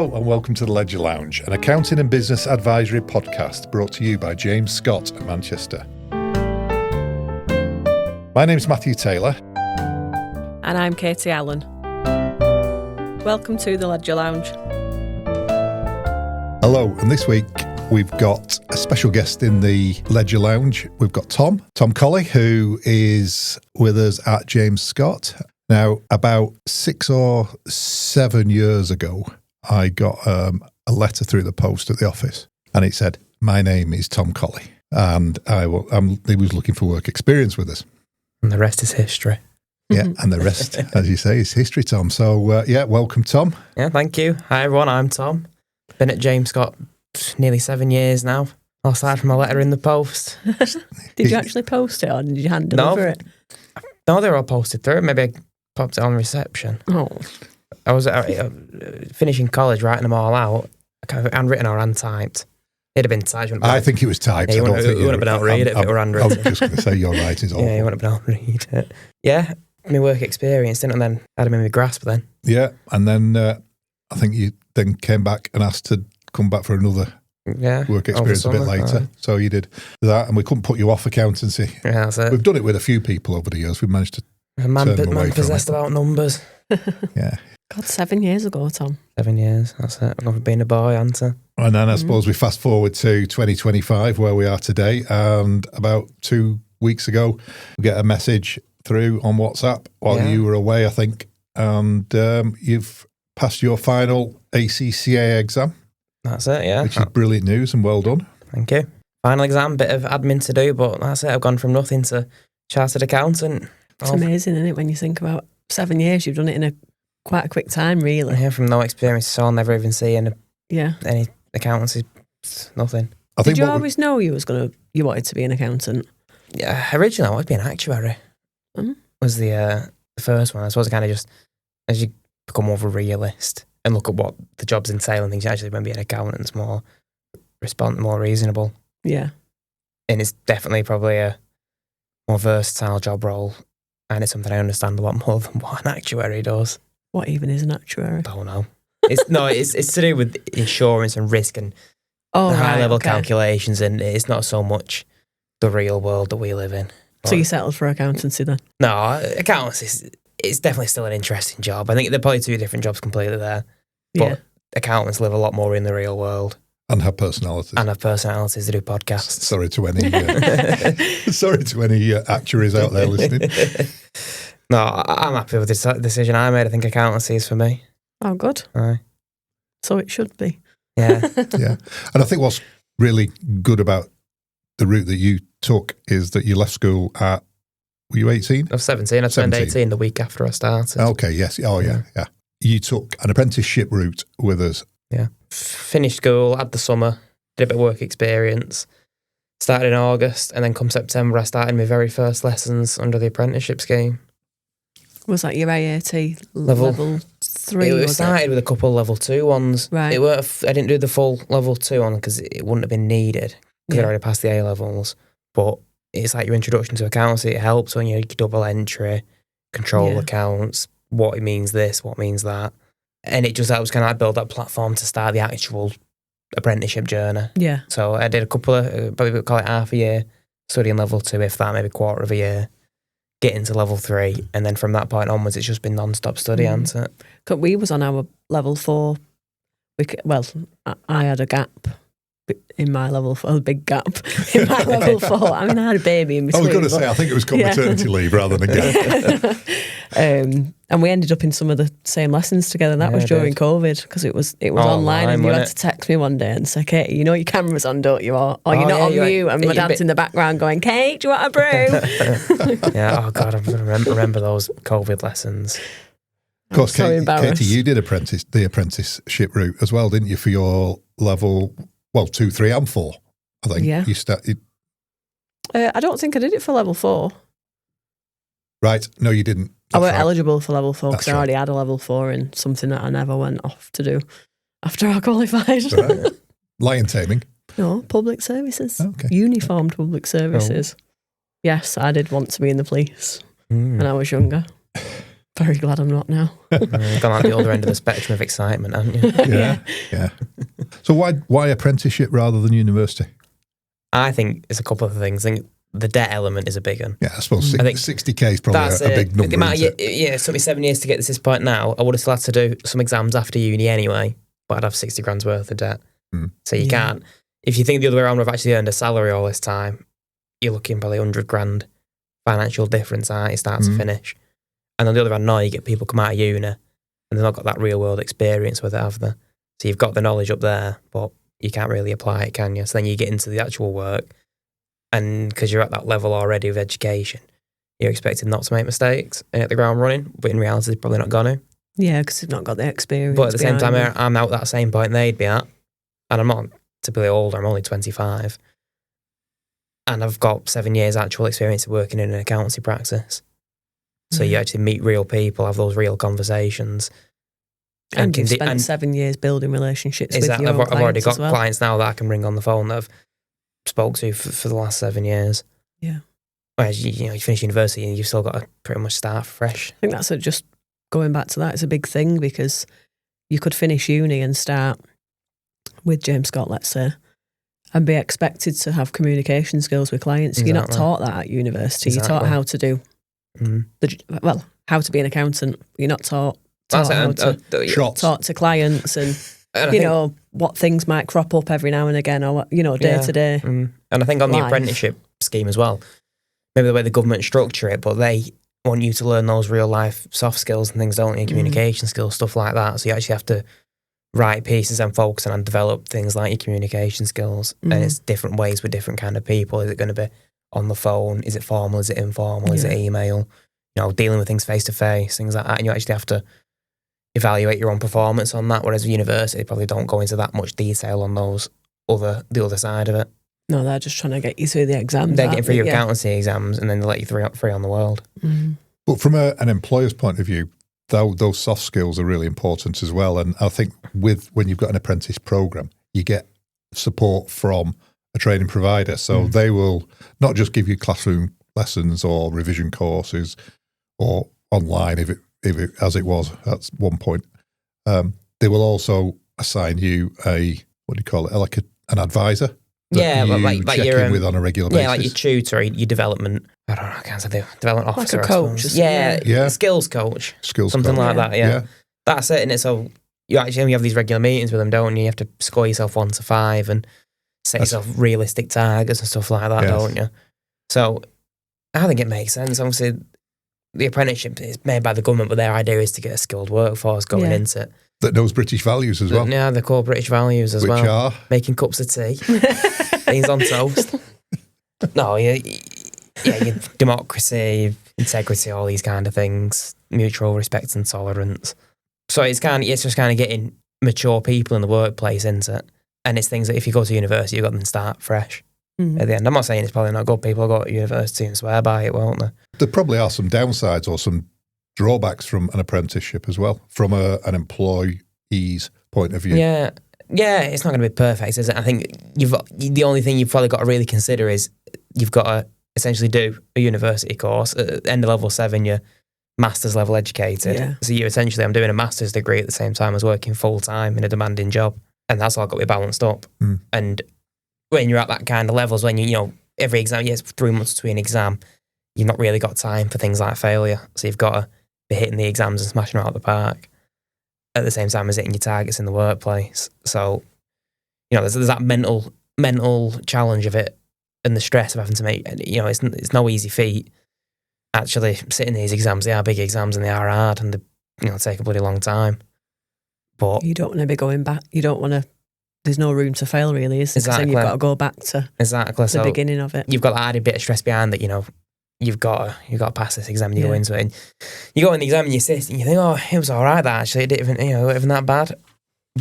Hello and welcome to the Ledger Lounge, an accounting and business advisory podcast brought to you by James Scott at Manchester. My name's Matthew Taylor. And I'm Katie Allan. Welcome to the Ledger Lounge. Hello, and this week we've got a special guest in the Ledger Lounge. We've got Tom Colley, who is with us at James Scott. Now, about 6 or 7 years ago, I got a letter through the post at the office, and it said, "My name is Tom Colley," and he was looking for work experience with us. And the rest is history. Yeah, and the rest, as you say, is history, Tom. So, welcome, Tom. Yeah, thank you. Hi, everyone. I'm Tom. Been at James Scott nearly 7 years now. Aside from a letter in the post. Did you actually post it, or did you hand deliver it? No, they were all posted through. Maybe I popped it on reception. Oh. I was finishing college, writing them all out, kind of handwritten or hand-typed. It'd have been typed. I think it was typed. Yeah, you wouldn't have been able to read it if it were handwritten. I was just going to say your writing's awful. Yeah, you wouldn't have been able to read it. Yeah, my work experience, didn't I? And then I had them in my grasp then. Yeah, and then I think you then came back and asked to come back for another work experience a bit later. So you did that, and we couldn't put you off accountancy. Yeah, that's it. We've done it with a few people over the years. We've managed to turn them away from possessed it. about numbers. Yeah. God, 7 years ago, Tom. 7 years, that's it. I've never been a boy, answer. And then I suppose we fast forward to 2025, where we are today. And about 2 weeks ago, we get a message through on WhatsApp while you were away, I think. And you've passed your final ACCA exam. That's it, yeah. Which is brilliant news, and well done. Thank you. Final exam, bit of admin to do, but that's it. I've gone from nothing to chartered accountant. It's amazing, isn't it, when you think about 7 years, you've done it in quite a quick time, really. Yeah, from no experience, so I'll never even see any accountancy, nothing. Did you always know you wanted to be an accountant? Yeah, originally I wanted to be an actuary. Was the first one. I suppose kind of just, as you become more of a realist and look at what the jobs entail and things, you actually want to be an accountant's more reasonable. Yeah. And it's definitely probably a more versatile job role, and it's something I understand a lot more than what an actuary does. What even is an actuary? I don't know. It's to do with insurance and risk and high level calculations, and it's not so much the real world that we live in. So you settled for accountancy then? No, accountancy it's definitely still an interesting job. I think they're probably two different jobs completely there. But accountants live a lot more in the real world. And have personalities. They do podcasts. Sorry to any actuaries out there listening. No, I'm happy with the decision I made. I think accountancy is for me. Oh, good. Aye. So it should be. Yeah. Yeah. And I think what's really good about the route that you took is that you left school at, were you 18? I was 17. I turned 18 the week after I started. Okay, yes. Oh, yeah. You took an apprenticeship route with us. Yeah. Finished school, had the summer, did a bit of work experience, started in August, and then come September I started my very first lessons under the apprenticeship scheme. Was that your AAT level 3? It started with a couple of level 2 ones. Right. I didn't do the full level 2 one because it wouldn't have been needed because I'd already passed the A levels. But it's like your introduction to accountancy. It helps when you double entry, control accounts, what it means this, what means that. And it just helps kind of build that platform to start the actual apprenticeship journey. Yeah. So I did a couple of, probably call it half a year, studying level 2, if that, maybe quarter of a year, get into level 3. And then from that point onwards, it's just been non-stop study, hasn't it? We was on our level 4. I had a gap in my level 4, a big gap in my level 4. I mean, I had a baby in between. I was going to say, I think it was called maternity leave rather than a gap. And we ended up in some of the same lessons together. That was during COVID, because it was online, and you had to text me one day and say, "Kate, you know your camera's on, don't you?" Or you're not on mute, and my dad's in the background going, "Kate, do you want a brew?" Yeah, oh God, I remember those COVID lessons. Of course, Katie, you did the apprenticeship route as well, didn't you, for your level 2, 3 and 4, I think. Yeah. You started. I don't think I did it for level 4. Right. No, you didn't. I weren't eligible for level 4 because I already had a level 4 in something that I never went off to do after I qualified. Right. Lion taming? No, public services. Okay. Uniformed public services. Yes, I did want to be in the police when I was younger. Very glad I'm not now. You've gone out the other end of the spectrum of excitement, haven't you? Yeah. So why apprenticeship rather than university? I think it's a couple of things. I think the debt element is a big one. Yeah, I suppose 60k is probably a big number. It took me 7 years to get to this point now. I would have still had to do some exams after uni anyway, but I'd have 60 grand's worth of debt. So you can't. If you think the other way around, I've actually earned a salary all this time, you're looking probably 100 grand financial difference, start to finish. And on the other hand, now you get people come out of uni and they've not got that real world experience with it, have they? So you've got the knowledge up there, but you can't really apply it, can you? So then you get into the actual work, and because you're at that level already of education, you're expected not to make mistakes and hit the ground running, but in reality, they're probably not going to. Yeah, because you've not got the experience. But at the same time, I'm out that same point they'd be at, and I'm not typically older, I'm only 25. And I've got 7 years actual experience of working in an accountancy practice. So you actually meet real people, have those real conversations. And you've spent 7 years building relationships with your own clients. I've already got clients now that I can ring on the phone that I've spoke to for the last 7 years. Yeah. Whereas you finish university and you've still got to pretty much start fresh. I think that's just going back to that, it's a big thing, because you could finish uni and start with James Scott, let's say, and be expected to have communication skills with clients. Exactly. You're not taught that at university. Exactly. You're taught how to do how to be an accountant. You're not taught how to talk to clients and what things might crop up every now and again, or day to day. And I think on the apprenticeship scheme as well, maybe the way the government structure it, but they want you to learn those real life soft skills and things, don't you? Communication skills, stuff like that. So you actually have to write pieces and focus on and develop things like your communication skills. And it's different ways with different kind of people. Is it going to be on the phone? Is it formal? Is it informal? Is it email? Dealing with things face to face, things like that. And you actually have to evaluate your own performance on that. Whereas university probably don't go into that much detail on the other side of it. No, they're just trying to get you through the exams. They're getting through your accountancy exams, and then they let you free on the world. But from an employer's point of view, those soft skills are really important as well. And I think when you've got an apprentice program, you get support from a training provider. So they will not just give you classroom lessons or revision courses or online, if it as it was at one point. They will also assign you like an advisor. Like you're in with on a regular basis. Yeah, like your tutor, your development. I don't know. I can't say development officer. Like a coach. Skills coach. Something like that. Yeah, that's it. And so you have these regular meetings with them, don't you? You have to score yourself 1 to 5 and set yourself realistic targets and stuff like that, don't you? So I think it makes sense. Obviously, the apprenticeship is made by the government, but their idea is to get a skilled workforce going into it. That knows British values as well. Yeah, the core British values as well. Which are? Making cups of tea, beans on toast. No, your democracy, integrity, all these kind of things, mutual respect and tolerance. So it's just kind of getting mature people in the workplace into it. And it's things that if you go to university, you've got to start fresh at the end. I'm not saying it's probably not good. People go to university and swear by it, won't they? There probably are some downsides or some drawbacks from an apprenticeship as well, from an employee's point of view. Yeah, it's not going to be perfect, is it? I think the only thing you've probably got to really consider is you've got to essentially do a university course. At the end of level 7, you're master's level educated. Yeah. So I'm doing a master's degree at the same time as working full time in a demanding job. And that's all got to be balanced up. And when you're at that kind of levels, when every exam, it's 3 months between exam, you've not really got time for things like failure. So you've got to be hitting the exams and smashing them out of the park at the same time as hitting your targets in the workplace. So, there's that mental challenge of it and the stress of having to make, it's no easy feat actually sitting these exams. They are big exams and they are hard and they take a bloody long time. But you don't want to be going back. You don't want to. There's no room to fail, really, is there? Exactly. Then you've got to go back to the beginning of it. You've got that added bit of stress behind that. You've got to pass this exam and you go into it. And you go in the exam and you sit and you think, oh, it was all right. That actually, it didn't even that bad.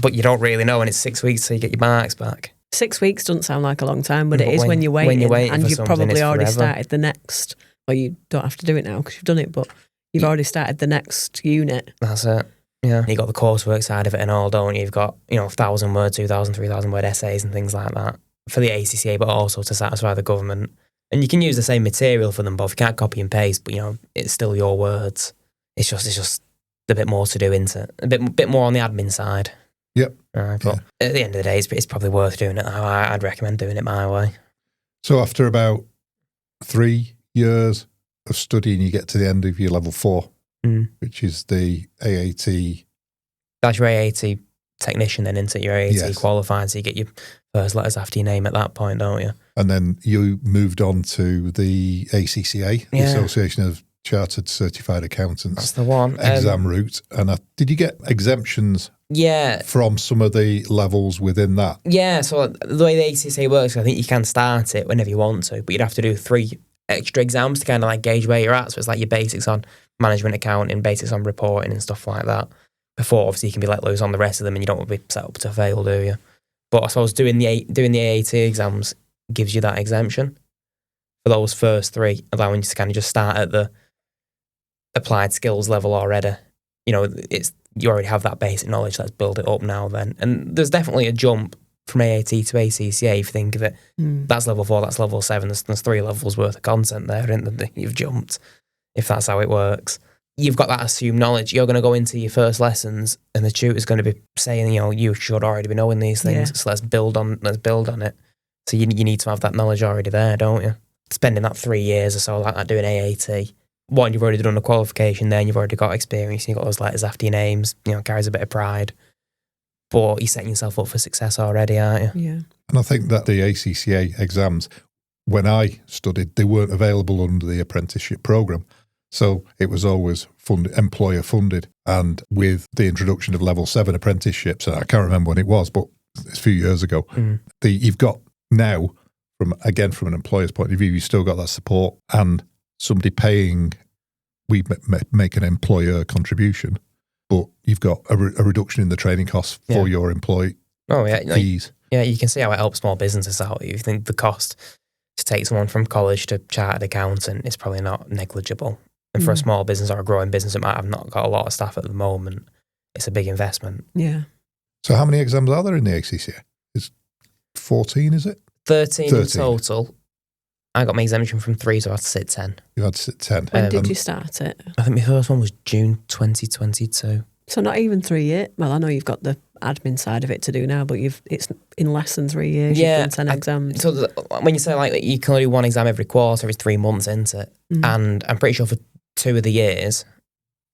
But you don't really know, and it's 6 weeks till you get your marks back. 6 weeks doesn't sound like a long time, but it is when you're waiting and you've probably already started the next. Well, you don't have to do it now because you've done it, but you've already started the next unit. That's it. Yeah, you got the coursework side of it and all, don't you? You've got 1,000 word, 2,000, 3,000 word essays and things like that for the ACCA, but also to satisfy the government. And you can use the same material for them both. You can't copy and paste, but it's still your words. it's just a bit more to do, isn't it? A bit more on the admin side. Yep. But at the end of the day, it's probably worth doing it. I'd recommend doing it my way. So after about 3 years of studying, you get to the end of your level 4, which is the AAT. That's your AAT technician then, isn't it? Your AAT qualified, so you get your first letters after your name at that point, don't you? And then you moved on to the ACCA, the Association of Chartered Certified Accountants. That's the one. Exam route. And did you get exemptions from some of the levels within that? Yeah, so the way the ACCA works, I think you can start it whenever you want to, but you'd have to do 3 extra exams to kind of like gauge where you're at. So it's like your basics on management accounting, basics on reporting and stuff like that. Before, obviously, you can be let loose on the rest of them and you don't want to be set up to fail, do you? But I suppose doing the AAT exams gives you that exemption for those first 3, allowing you to kind of just start at the applied skills level already. You know, you already have that basic knowledge. Let's build it up now then. And there's definitely a jump from AAT to ACCA if you think of it. That's level 4, that's level 7. There's 3 levels worth of content there, isn't there? You've jumped, if that's how it works. You've got that assumed knowledge. You're going to go into your first lessons and the tutor's going to be saying, you should already be knowing these things. So let's build on it. So you need to have that knowledge already there, don't you? Spending that 3 years or so like that doing AAT. One, you've already done a qualification then, you've already got experience, you've got those letters after your names, carries a bit of pride. But you're setting yourself up for success already, aren't you? Yeah. And I think that the ACCA exams, when I studied, they weren't available under the apprenticeship programme. So it was always employer funded. And with the introduction of level 7 apprenticeships, and I can't remember when it was, but it's a few years ago, you've got now, from an employer's point of view, you've still got that support and somebody paying, we make an employer contribution, but you've got a reduction in the training costs for your employees. Oh, yeah. You can see how it helps small businesses out. You think the cost to take someone from college to chartered accountant is probably not negligible. And for a small business or a growing business that might have not got a lot of staff at the moment, it's a big investment. Yeah. So how many exams are there in the ACCA? It's 14, is it? 13 in total. I got my exemption from 3, so I had to sit 10. You had to sit 10. When did you start it? I think my first one was June 2022. So not even 3 years. Well, I know you've got the admin side of it to do now, but it's in less than 3 years. You've done 10 exams. So when you say like you can only do 1 exam every quarter, it's 3 months into it. And I'm pretty sure for 2 of the years,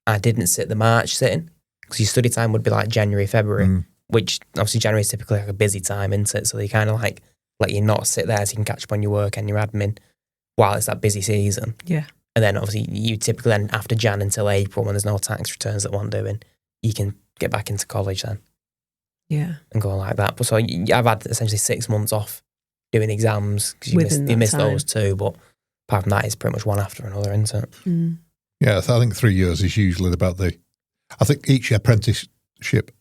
I didn't sit the March sitting because your study time would be like January, February, which obviously January is typically like a busy time, isn't it? So they kind of like let you not sit there so you can catch up on your work and your admin while it's that busy season. Yeah. And then obviously you typically then after Jan until April when there's no tax returns that one doing, you can get back into college then. Yeah. And go like that. But so I've had essentially 6 months off doing exams because you miss those 2, but apart from that, it's pretty much one after another, isn't it? Yeah, I think 3 years is usually about I think each apprenticeship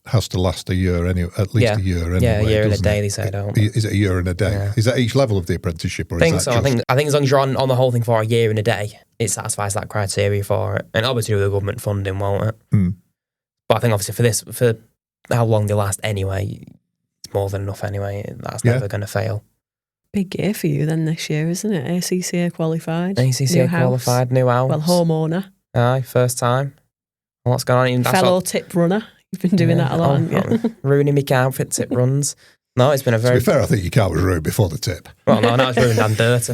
has to last a year anyway, at least a year anyway. Yeah, a year and a day, they say, don't they? Is it a year and a day? Yeah. Is that each level of the apprenticeship? Or I think is that so. I think as long as you're on the whole thing for a year and a day, it satisfies that criteria for it. And obviously with the government funding, won't it? But I think obviously for how long they last anyway, it's more than enough anyway. That's never going to fail. Big year for you then this year, isn't it? ACCA qualified. ACCA qualified, new house. Well, homeowner. Aye, first time. What's going on? Fellow tip runner. You've been doing that a lot, haven't you? Ruining me car for tip runs. No, it's been a very... To be fair, I think your car was ruined before the tip. Well, no, now it's ruined and dirty.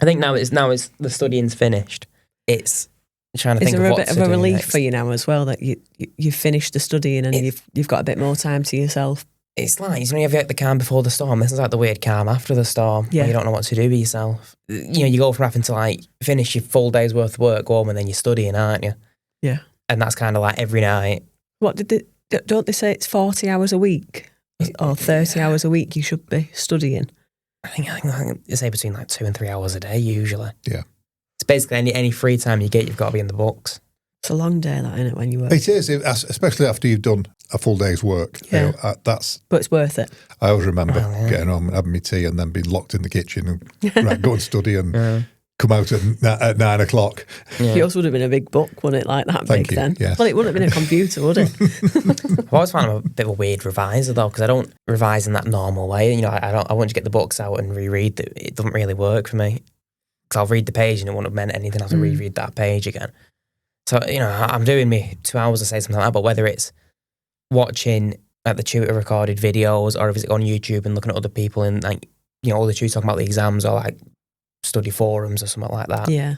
I think now it's the studying's finished. It's trying to think of what to do. Is there a bit of a relief next for you now as well that you've finished the studying and you've got a bit more time to yourself? It's like, you have the calm before the storm. This is like the weird calm after the storm. Yeah. You don't know what to do with yourself. You go from having to like finish your full day's worth of work, go home and then you're studying, aren't you? Yeah. And that's kind of like every night. What don't they say it's 40 hours a week or 30 hours a week you should be studying? I think they say between like 2 and 3 hours a day usually. Yeah. It's basically any free time you get, you've got to be in the books. It's a long day, that, isn't it, when you work? It is, especially after you've done a full day's work. Yeah. But it's worth it. I always remember getting home and having my tea and then being locked in the kitchen and go and study and come out at 9 o'clock. Yeah. Yours would have been a big book, wouldn't it? Like that Thank big you. then. Yes. Well, it wouldn't have been a computer, would it? I've always found I'm a bit of a weird reviser though, because I don't revise in that normal way. I want to get the books out and reread them. It doesn't really work for me. Because I'll read the page and it wouldn't have meant anything. I have to reread that page again. So, I'm doing me 2 hours to say something like that, but whether it's watching like the tutor recorded videos or if it's on YouTube and looking at other people and like, all the tutors talking about the exams or like study forums or something like that. Yeah.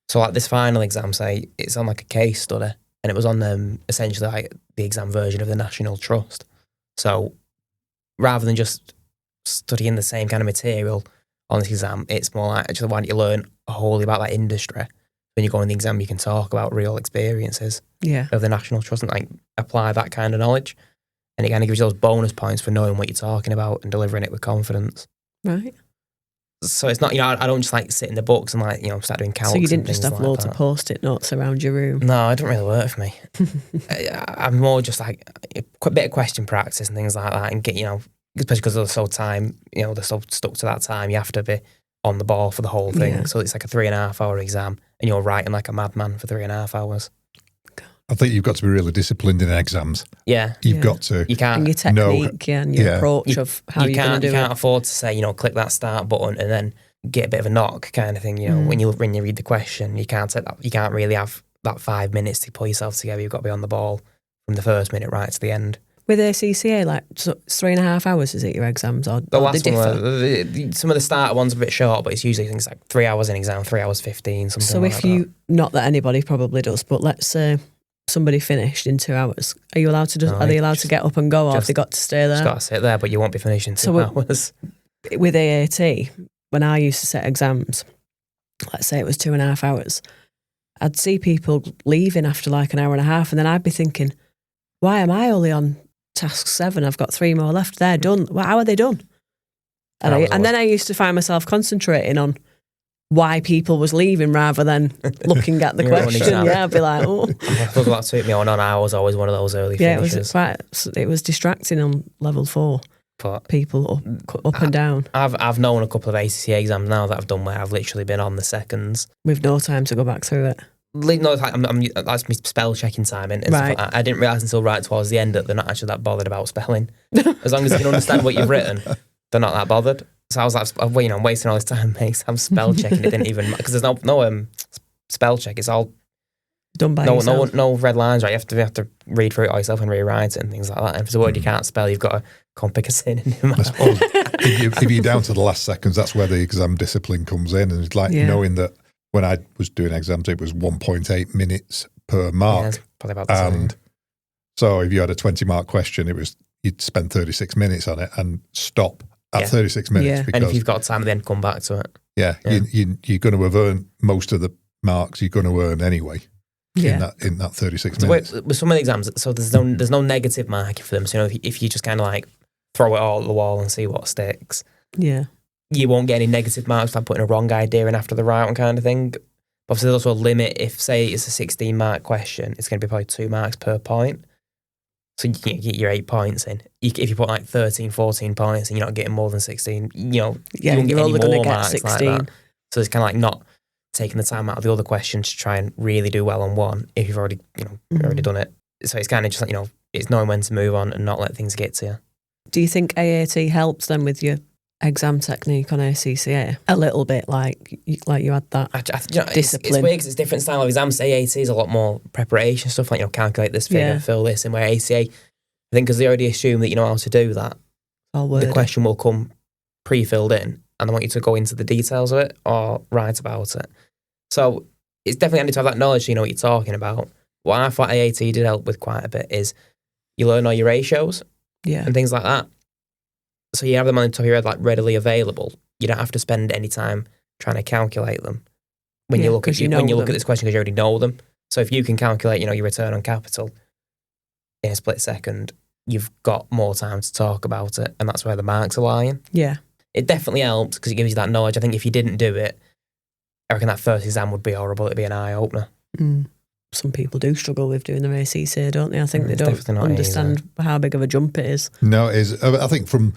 So like this final exam, say it's on like a case study and it was on essentially like the exam version of the National Trust. So rather than just studying the same kind of material on this exam, it's more like actually why don't you learn wholly about that industry. When you go on the exam, you can talk about real experiences of the National Trust and like apply that kind of knowledge. And it kind of gives you those bonus points for knowing what you're talking about and delivering it with confidence. Right. So it's not, I don't just like sit in the books and like, start doing calcs. So you didn't just have like loads that. of post-it notes around your room? No, it doesn't really work for me. I'm more just like a bit of question practice and things like that and get, especially because they're so they're so stuck to that time, you have to be on the ball for the whole thing. Yeah. So it's like a 3.5 hour exam and you're writing like a madman for 3.5 hours. I think you've got to be really disciplined in exams. Yeah. You've got to. You can't. And your technique and your approach of how you're going to do it. You can't afford to say, click that start button and then get a bit of a knock kind of thing. When you read the question, you can't take that. You can't really have that 5 minutes to pull yourself together. You've got to be on the ball from the first minute right to the end. With ACCA, like so it's 3.5 hours, is it your exams? Or The last they one, differ? some of the starter ones are a bit short, but it's usually things like 3 hours in exam, 3 hours 15, something So like if that. you, not that anybody probably does, but let's say somebody finished in 2 hours, are you allowed to do? No, Are they allowed to get up and go, or have they got to stay there? Just got to sit there, but you won't be finished in 2 hours. With AAT, when I used to set exams, let's say it was 2.5 hours, I'd see people leaving after like an hour and a half, and then I'd be thinking, why am I only on task 7? I've got 3 more left. They're done. Well, how are they done? And then I used to find myself concentrating on why people was leaving rather than looking at the question. I'd be like, oh. I thought that took me on. I was always one of those early finishers. It was distracting on level 4. But people up and down. I've known a couple of ACCA exams now that I've done where I've literally been on the seconds. With no time to go back through it. No, that's my spell checking time. And right. I didn't realise until right towards the end that they're not actually that bothered about spelling. As long as you can understand what you've written, they're not that bothered. So I was like, I'm wasting all this time, mate. I'm spell checking. It didn't even, because there's no spell check. It's all done by yourself. No red lines, right? You have to read through it yourself and rewrite it and things like that. And if it's a word you can't spell, you've got to come pick a synonym. I suppose if you're down to the last seconds, that's where the exam discipline comes in. And it's like knowing that when I was doing exams, it was 1.8 minutes per mark. Yeah, probably about the same. And so if you had a 20-mark question, you'd spend 36 minutes on it and stop at 36 minutes. Yeah. Because, and if you've got time, then come back to it. Yeah, you're going to have earned most of the marks you're going to earn anyway. In that 36 minutes. With some of the exams, so there's no negative marking for them. So if you just kind of like throw it all at the wall and see what sticks, you won't get any negative marks for putting a wrong idea in after the right one kind of thing. But obviously, there's also a limit. If say it's a 16-mark question, it's going to be probably 2 marks per point. So you can get your 8 points in. If you put like 13, 14 points and you're not getting more than 16, you won't get any only going to more get marks 16. like that. So it's kind of like not taking the time out of the other questions to try and really do well on one if you've already already done it. So it's kind of just like, it's knowing when to move on and not let things get to you. Do you think AAT helps then with your exam technique on ACCA a little bit, like you had that discipline? It's weird because it's different style of exams. AAT is a lot more preparation stuff, like calculate this figure, fill this, and where ACCA, I think because they already assume that you know how to do that, the question will come pre-filled in, and they want you to go into the details of it or write about it. So it's definitely handy to have that knowledge so you know what you're talking about. What I thought AAT did help with quite a bit is you learn all your ratios and things like that. So you have them on the top of your head, like readily available. You don't have to spend any time trying to calculate them when you look at this question because you already know them. So if you can calculate, your return on capital in a split second, you've got more time to talk about it, and that's where the marks are lying. Yeah, it definitely helps because it gives you that knowledge. I think if you didn't do it, I reckon that first exam would be horrible. It'd be an eye opener. Some people do struggle with doing their ACCA, don't they? I think they don't understand how big of a jump it is. No, it is. I think from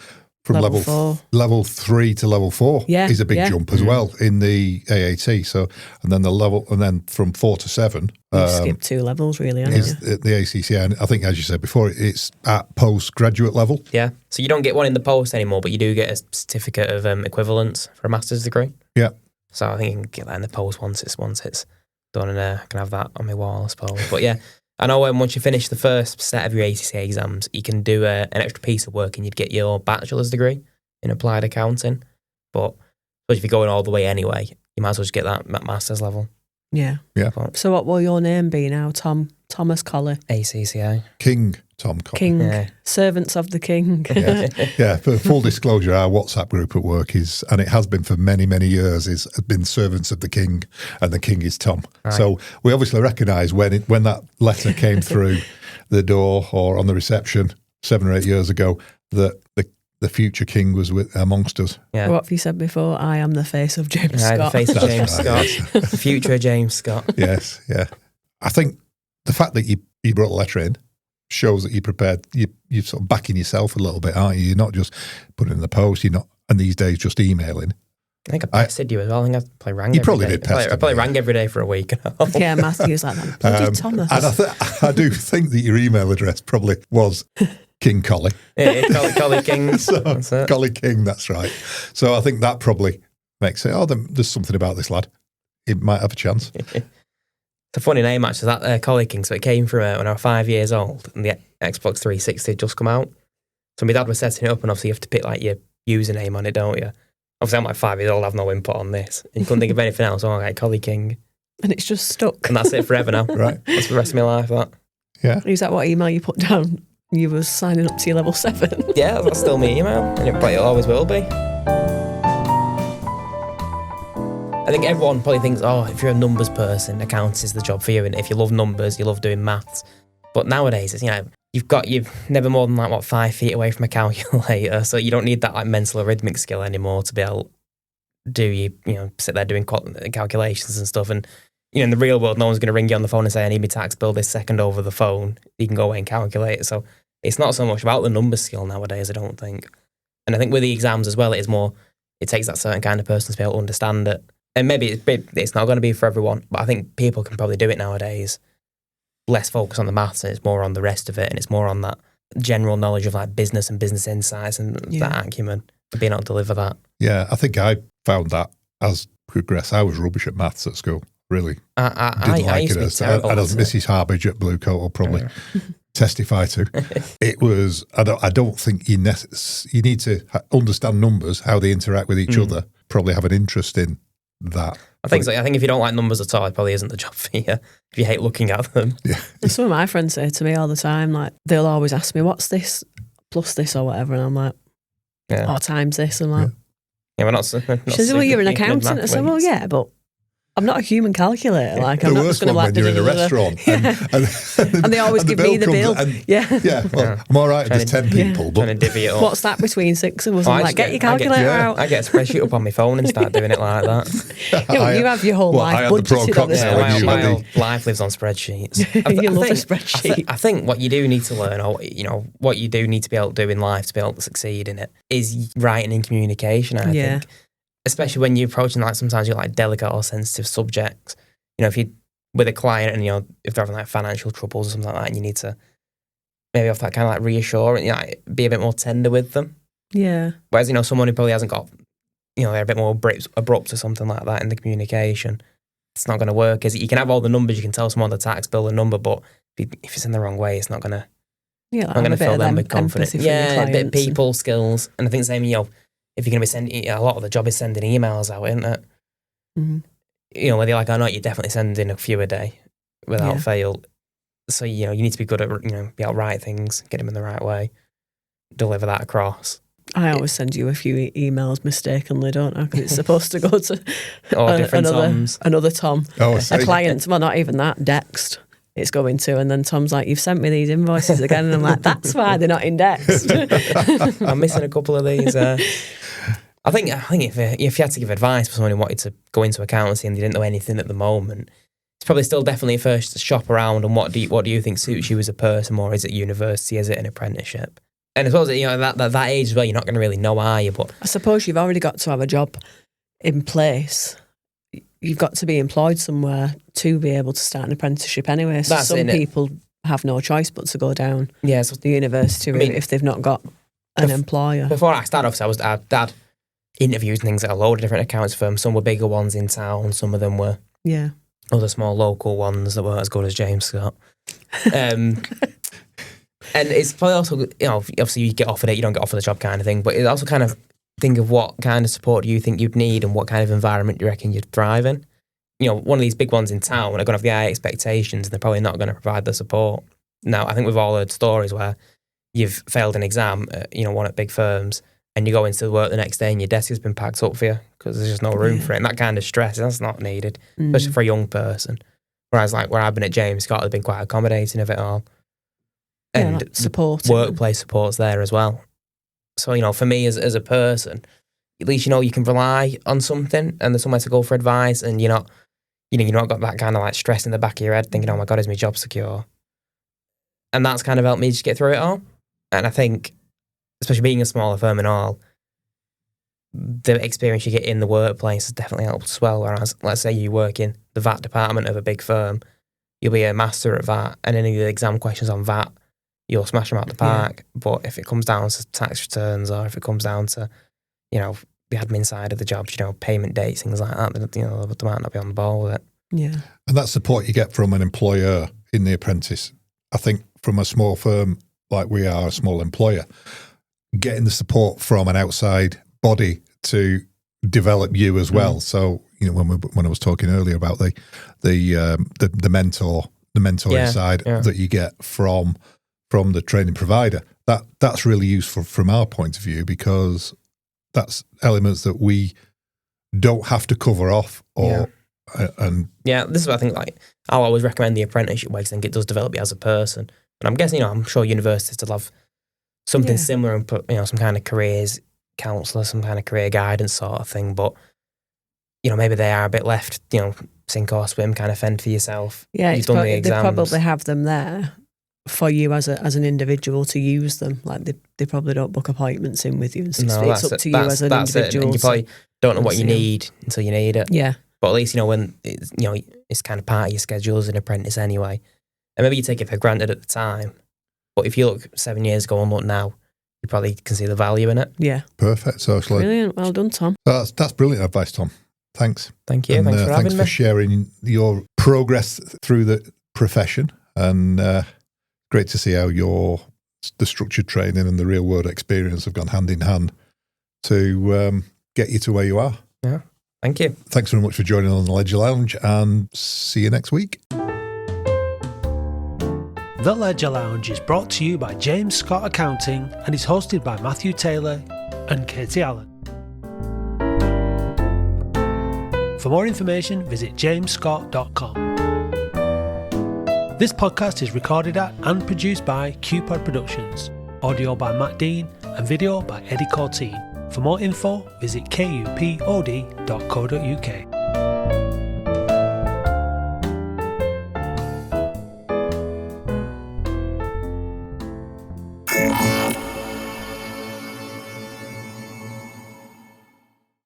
level 3 to level 4 is a big jump as well in the AAT. So and then from 4 to 7, you skip 2 levels really, haven't is the ACCA. And I think, as you said before, it's at postgraduate level. Yeah, so you don't get one in the post anymore, but you do get a certificate of equivalence for a master's degree. Yeah. So I think you can get that in the post once it's done, and I can have that on my wall, I suppose. But yeah, I know once you finish the first set of your ACCA exams, you can do an extra piece of work and you'd get your bachelor's degree in applied accounting. But if you're going all the way anyway, you might as well just get that master's level. Yeah. But so what will your name be now, Tom? Thomas Colley? ACCA. King Tom Colley. King. Yeah. Servants of the King. Yeah, for full disclosure, our WhatsApp group at work is, and it has been for many, many years, has been Servants of the King, and the King is Tom. Right. So we obviously recognise when that letter came through the door or on the reception 7 or 8 years ago that the future King was amongst us. Yeah. What have you said before? I am the face of James Scott. The face of James Scott. Yes. The future of James Scott. Yes, yeah. I think the fact that you brought the letter in shows that you're prepared. You're sort of backing yourself a little bit, aren't you? You're not just putting it in the post. You're not, and these days, just emailing. I think I pestered you as well. I think I probably rang you every probably day. did pester I probably rang every day for a week. Yeah, Matthew's like that. Bloody Thomas. And I do think that your email address probably was King Colley. Yeah, Colley King. So, Colley King, that's right. So I think that probably makes it, there's something about this lad. He might have a chance. It's a funny name, actually, that Colley King. So it came from when I was 5 years old and the Xbox 360 had just come out. So my dad was setting it up, and obviously you have to pick like your username on it, don't you? Obviously I'm like 5 years old, I have no input on this. And you couldn't think of anything else. I'm like, Colley King. And it's just stuck. And that's it forever now. Right. That's the rest of my life, that. Yeah. Is that what email you put down? You were signing up to your level 7? Yeah, that's still my email, and it always will be. I think everyone probably thinks, if you're a numbers person, accounts is the job for you, and if you love numbers, you love doing maths. But nowadays, it's, you're never more than 5 feet away from a calculator, so you don't need that like mental arithmetic skill anymore to be able to sit there doing calculations and stuff. And in the real world, no one's going to ring you on the phone and say, I need my tax bill this second over the phone. You can go away and calculate it. So it's not so much about the numbers skill nowadays, I don't think. And I think with the exams as well, it takes that certain kind of person to be able to understand it. And maybe it's not going to be for everyone, but I think people can probably do it nowadays. Less focus on the maths, and it's more on the rest of it, and it's more on that general knowledge of like business and business insights and that acumen for being able to deliver that. Yeah, I think I found that as progressed. I was rubbish at maths at school, really. I used to be terrible. And as Mrs. Harbage at Blue Coat will probably testify to. It was, I don't think you need to understand numbers, how they interact with each other, probably have an interest in that. I think so. I think if you don't like numbers at all, it probably isn't the job for you. If you hate looking at them. Yeah. Some of my friends say to me all the time, like, they'll always ask me, what's this plus this or whatever? And I'm like, times this. I'm like, we're not she says, well, you're an accountant. I said, well, yeah, but I'm not a human calculator. Like, I'm not just going to when you're in a restaurant and they always give me the bill. Well, I'm all right if there's 10 people, but trying to divvy it up. What's that between 6 of us? I'm like, get your calculator out. I get a spreadsheet up on my phone and start doing it like that. You have your whole life budgeted on this. My whole life lives on spreadsheets. You love a spreadsheet. I think what you do need to learn, or what you do need to be able to do in life to be able to succeed in it, is writing and communication. I think. Especially when you're approaching sometimes you're delicate or sensitive subjects. If you with a client and if they're having financial troubles or something like that, and you need to maybe have that kind of reassure and be a bit more tender with them. Yeah. Whereas someone who probably hasn't got they're a bit more abrupt or something like that in the communication, it's not going to work. Is you can have all the numbers, you can tell someone the tax bill, the number, but if it's in the wrong way, it's not going to. Yeah, not going to fill them with confidence. Yeah, a bit of people skills, and I think same if you're going to be sending, a lot of the job is sending emails out, isn't it? Mm-hmm. Whether you're you're definitely sending a few a day without fail. So, you need to be good at, be able to write things, get them in the right way, deliver that across. I always send you a few emails mistakenly, don't I? Because it's supposed to go to another Tom, a client. Well, not even that, Dexed. It's going to, and then Tom's like, you've sent me these invoices again, and I'm like, that's why they're not indexed. I'm missing a couple of these. I think if you had to give advice for someone who wanted to go into accountancy and they didn't know anything at the moment, it's probably still definitely first to shop around and what do you think suits you as a person, or is it university, is it an apprenticeship? And I suppose that age as well, you're not going to really know, are you? But I suppose you've already got to have a job in place. You've got to be employed somewhere to be able to start an apprenticeship anyway. So some people have no choice but to go down the university route if they've not got an employer. Before I started off, I had interviews and things at a load of different accounts firms. Some were bigger ones in town, some of them were other small local ones that weren't as good as James Scott. And it's probably also, obviously you get offered it, you don't get offered the job kind of thing, but it also kind of think of what kind of support do you think you'd need and what kind of environment do you reckon you'd thrive in. One of these big ones in town are going to have the high expectations and they're probably not going to provide the support. Now, I think we've all heard stories where you've failed an exam at, one at big firms, and you go into work the next day and your desk has been packed up for you because there's just no room for it. And that kind of stress, that's not needed, especially for a young person. Whereas like where I've been at James Scott, they've been quite accommodating of it all. And like support. Workplace support's there as well. So, for me as a person, at least you can rely on something and there's somewhere to go for advice, and you're not got that kind of like stress in the back of your head thinking, oh my God, is my job secure? And that's kind of helped me just get through it all. And I think, especially being a smaller firm and all, the experience you get in the workplace has definitely helped as well. Whereas, let's say you work in the VAT department of a big firm, you'll be a master at VAT, and any of the exam questions on VAT, you'll smash them out the park. Yeah. But if it comes down to tax returns, or if it comes down to, the admin side of the jobs, payment dates, things like that, they might not be on the ball with it. Yeah. And that support you get from an employer in the apprentice, I think from a small firm like we are, a small employer, getting the support from an outside body to develop you as well. So, when I was talking earlier about the mentoring side that you get from the training provider, that's really useful from our point of view, because that's elements that we don't have to cover off or this is what I think. Like, I'll always recommend the apprenticeship way, because I think it does develop you as a person. And I'm guessing, I'm sure universities will have something similar and put, some kind of careers counsellor, some kind of career guidance sort of thing. But, maybe they are a bit left, sink or swim, kind of fend for yourself. Yeah, you've done the exams. They probably have them there for you as an individual to use them. Like they probably don't book appointments in with you and stuff. No, it's up to you as an individual. And you probably don't know what you need until you need it. Yeah. But at least, when it's kind of part of your schedule as an apprentice anyway. And maybe you take it for granted at the time, but if you look 7 years ago and look now, you probably can see the value in it. Yeah. Perfect. So it's brilliant. Well done, Tom. That's brilliant advice, Tom. Thanks. Thank you. And, thanks for having me. Thanks for sharing your progress through the profession, and great to see how the structured training and the real world experience have gone hand in hand to get you to where you are. Yeah. Thank you. Thanks very much for joining on the Ledger Lounge, and see you next week. The Ledger Lounge is brought to you by James Scott Accounting and is hosted by Matthew Taylor and Katie Allan. For more information, visit jamesscott.com. This podcast is recorded at and produced by KUPOD Productions, audio by Matt Dean and video by Eddie Corteen. For more info, visit kupod.co.uk.